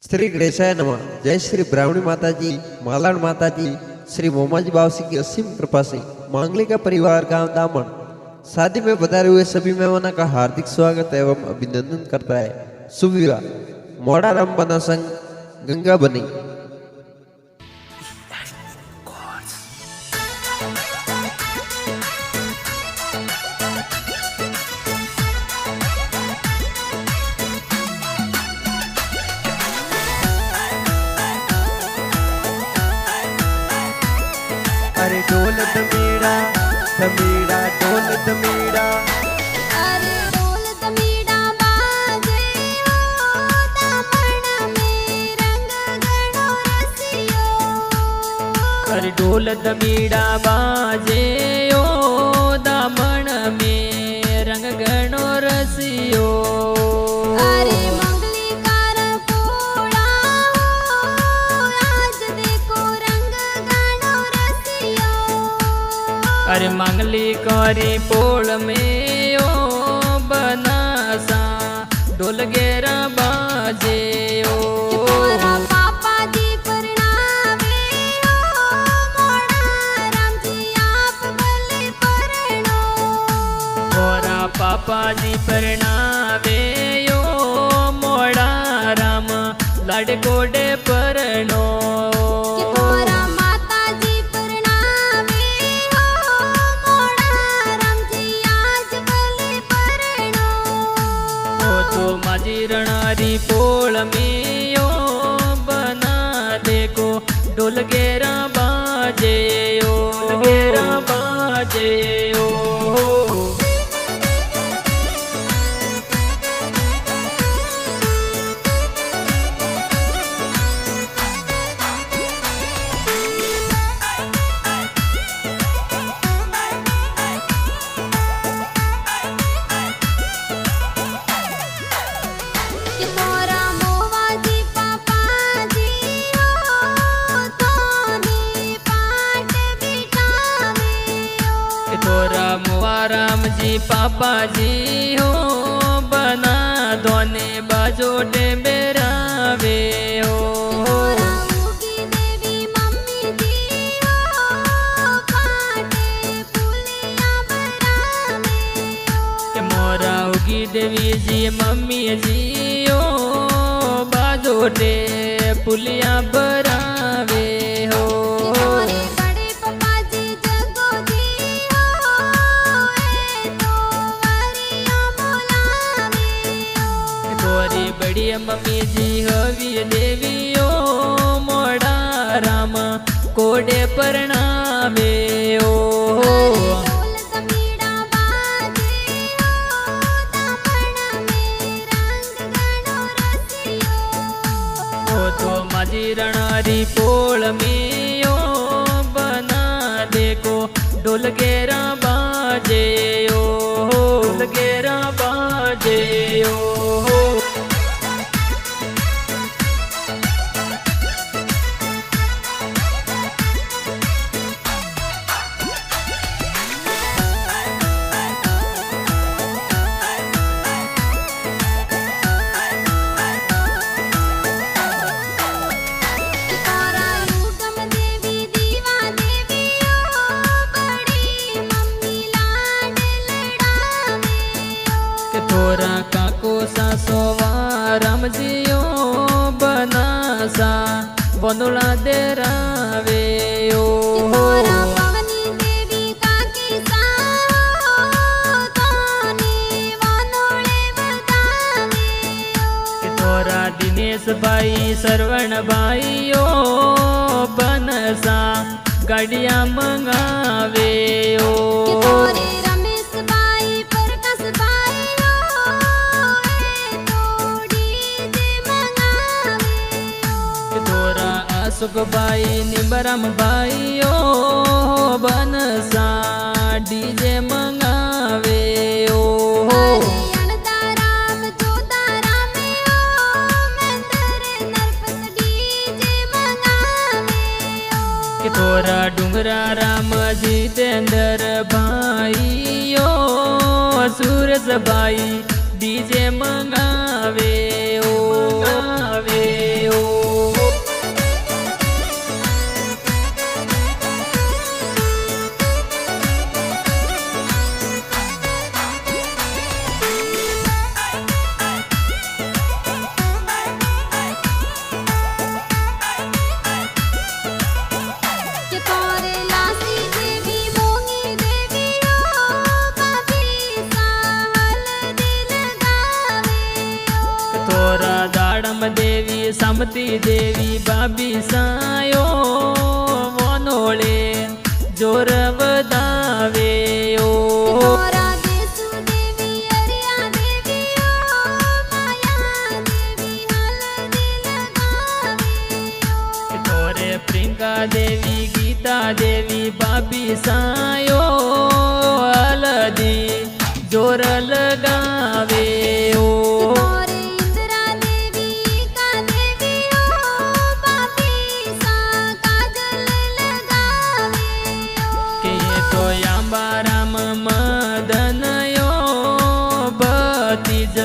श्री गणेशाय नमः। जय श्री ब्राह्मणी माता जी, मालाड़ माता जी, श्री मोमाजी बावसी की असीम कृपा से मांगली का परिवार गांव दामन शादी में पधारे हुए सभी मेहमानों का हार्दिक स्वागत एवं अभिनंदन करता है। शुभ विवाह मोड़ाराम बना संघ गंगा बनी। अरे ढोल दमीड़ा दमीड़ा ढोल दमीड़ा, अरे ढोल दमीड़ा बाजे ओ दामन में रंग गणो रसियो। अरे ढोल दमीड़ा बाजे ओ दामन में रंग गणो रसियो। अरे मंगली कार पोड़ा आज देखो रंग गणो रसियो। अरे मंगली करी पोल में ओ बनासा ढोल गेरा बाजे ओ। मोरा पापा जी परणावे ओ मोड़ा राम जी आप भले परणो। मोरा पापा जी परणावे यो मोड़ा राम लाडकोडे परनो। कि मोरा माता जी परणावे ओ मोड़ा राम जी आज भले परणो। ओ तो माजी रणारी पोल में यो बना देखो ढोल गेरा बाजे ओ, गेरा बाजे ओ। कि मोरा मोवा जी पापा जी ओ तोने पाट बिठावे ओ। कि तोरा मुआ राम जी पापा जी हो बना दोने बाजोटे बेरावे हो। मोरा उगी देवी मम्मी जी ओ पाटे पुलिया बरावे ओ। कि मोरा उगी देवी जी मम्मी जी हो बाजोटे पुलिया बरावे हो। कि मोरे बड़े पापा जी जगो जी ओ ए तो वारिया बोलावे ओ। कि तोरी बड़ी मम्मी जी हवी देवी ओ मोड़ा राम कोडे परणावे ओ। ढोल दमीड़ा बाजे ओ दामन में रंग गणो रसियो। ओ तो माजी रणारी पोल में ओ बना देखो ढोल गेरा बाजे ओ, ढोल गेरा बाजे ओ। कि तारा युगम देवी दीवा देवी ओ बड़ी मम्मी लाड लड़ावे ओ। कि तोरा काको सासो राम जी ओ बनासा बंदुला देरावे ओ। कि तारा पवनी देवी काकी साओ तोने वानोळे बगावे ओ। कि तोरा दिनेश भाई सरवण भाई ओ बनसा गाड़िया मंगावे ओ। कि तोरे रमेश बाई प्रकाश बाई ओ ए तो डीजे मंगावे ओ। कि तोरा अशोक भाई निबरम भाई ओ बनसा डीजे मंगावे ओ। अरे अणदाराम जोदाराम ओ मंदर नरपत डीजे मंगावे ओ। कि तोरा डुंगरा राम जितेंद्र भाई ओ सूरज भाई डीजे मंगावे ओ, मंगावे ओ। समती देवी बाबी सायो वनोळे जोर बदावे ओ तोरा देसु देवी अरिया देवी ओ माया देवी हल्दी लगावे ओ तोरे प्रियंका देवी गीता देवी बाबी सायो हल्दी जोर लगावे ओ तोरे इंदिरा देवी का देवी ओ बाबी सा काजल लगावे के ओ ये तो अंबाराम मदनयो भतीज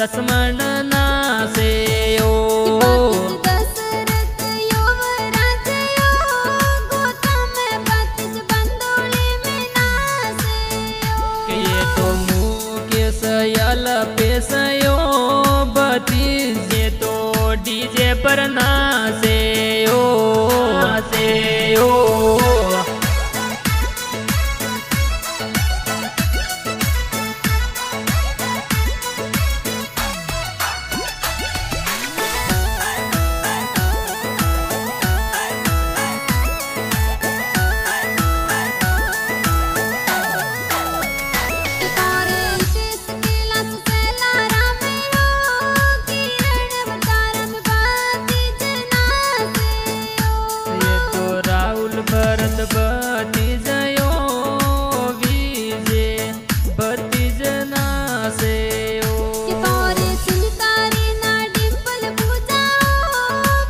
लक्ष्मण नासे ओ दशरथ युवराज यो गौतम भतीज बंदोली में नाचे के ये तो मुकेश यल पेशयो भतीज ये तो डीजे पर नासे ओ नासे ओ तारे शेष कैलाश सैला राम यो किरण अवतारम भतीज नाचे ये तो राहुल भरत भतीजयो विजय भतीज नासे ओ तारे सुनकारी ना डिंपल पूजा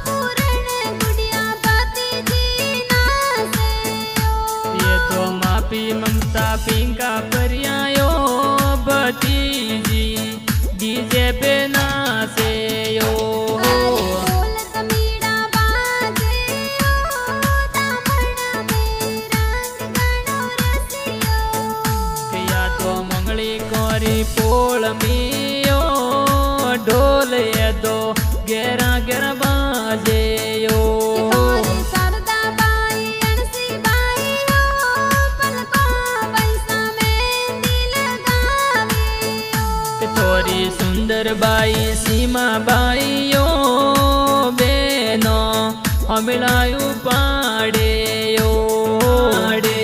पूरण गुड़िया भतीजी नाचे ये तो मापी ममता पिंका परियायो भतीजी डीजे पे नासे ओ ढोल तमीड़ा बाजे ओ दामन में रंग गणो रसियो या तो मंगली कोरी पोल मियो ढोल ये दो गेरा गेरा बाजे ओ तारे शारदा बाई अणसी बाई ओ पलको बंसा में दिल गावे ओ तोरी सुंदर बाई सीमा बाईयो बेनो हमिलायु पाड़े ओ पाड़े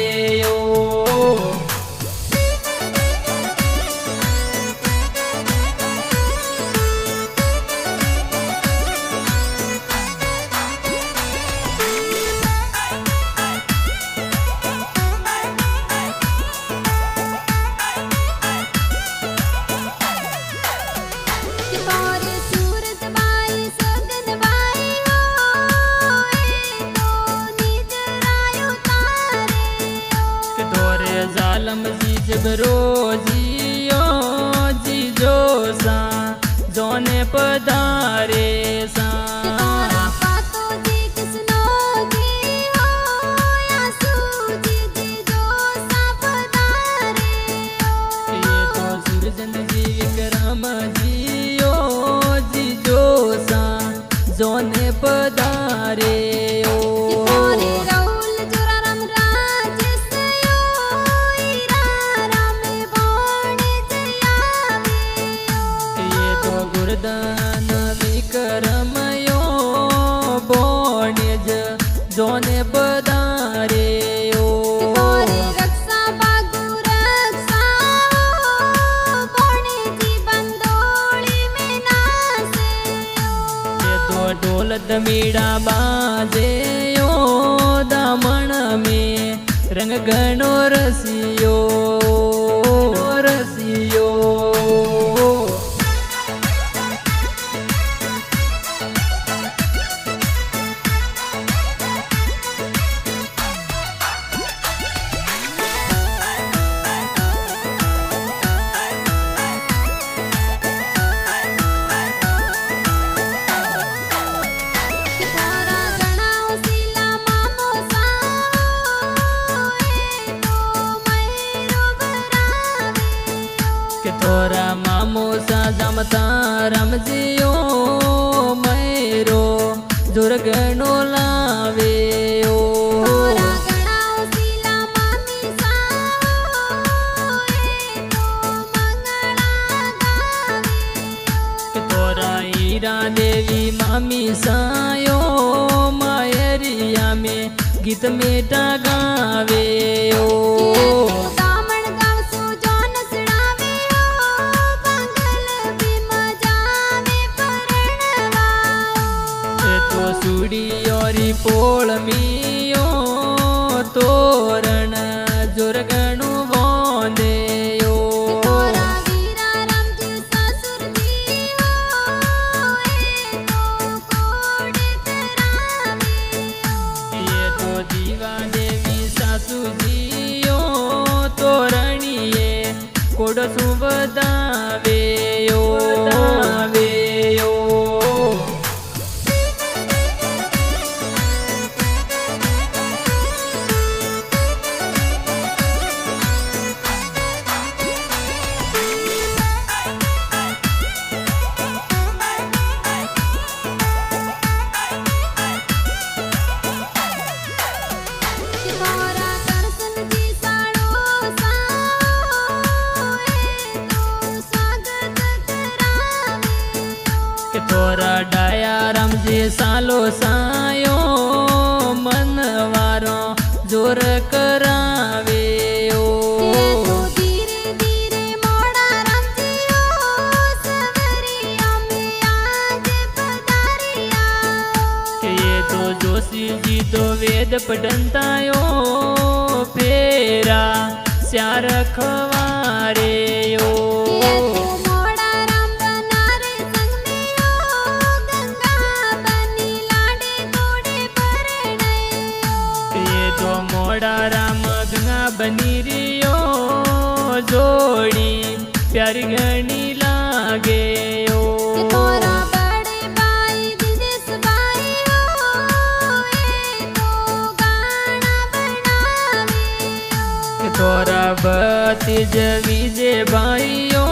ओ तारे सूरज बाई सगन बाई ओ ए तो निज रायो तारे ओ तोरे जालम जी जबरो जियो जीजो सा जोने पधारे सा तारा पातो जी किसनो जी हो या सूजी जी जो सापदारे ओ ये तो सूरजन जी विक्रम जियो जीजो सा जोने पधारे ओ तारे राहुल जोराराम राजेश यो हीरा राम बोणे जयावे ओ ये तो गुरदान विक्रम यो बोणेज जोने पधारे ओ तारे रक्षा बागु रक्षा बोणे जी बंदोली में नाचे ये तो ढोल दमीड़ा बाजे यो दामन में रंग गणो रसियो रसियो तारा गणाओ सीला मामो साओ ए तो मैरो बरावे के तोरा मामो सा जमता रमजियो मैरो दुर्गणो लावे ओ तारा गणाओ सीला मामी साओ ए तो मंगला गावे के तोरा हीरा देवी मामी सायो मायरिया में गीत मेटा गावे ओ दामण गावसु जोन सड़ावे ओ बांगल भी मजावे परણવાઓ तो सुड़ी और पोल मियो तोरण जोरगणु वोंदे ओ तोरा वीरा रामजी ससुर जी हो ए तो कोडे करावे ये तो दीवा देवी सासू जियो तोरणिए कोड सुबदावे ओ दावे ओ तोरा करसन जी साड़ो साओ ए तो स्वागत करावे के तोरा डाया रामजी सालो सायो मनवारो जोर करावे ओ तो धीरे धीरे मोड़ा रामजी ओ सवरिया में आज पधारिया के ये तो जोशी जी तो वेद पढ़नतायो फेरा स्यार खवारे ओ मोड़ा राम बनारे संग में ओ गंगा बनी लाडे गोड़े परणे ये तो मोड़ा राम गंगा बनी रियो जोड़ी प्यारी घनी लागे ओ तोरा बड़े भाई दिनेश भाई ओ ए तो गाना बनावे तोरा भतीज विजय भाइयो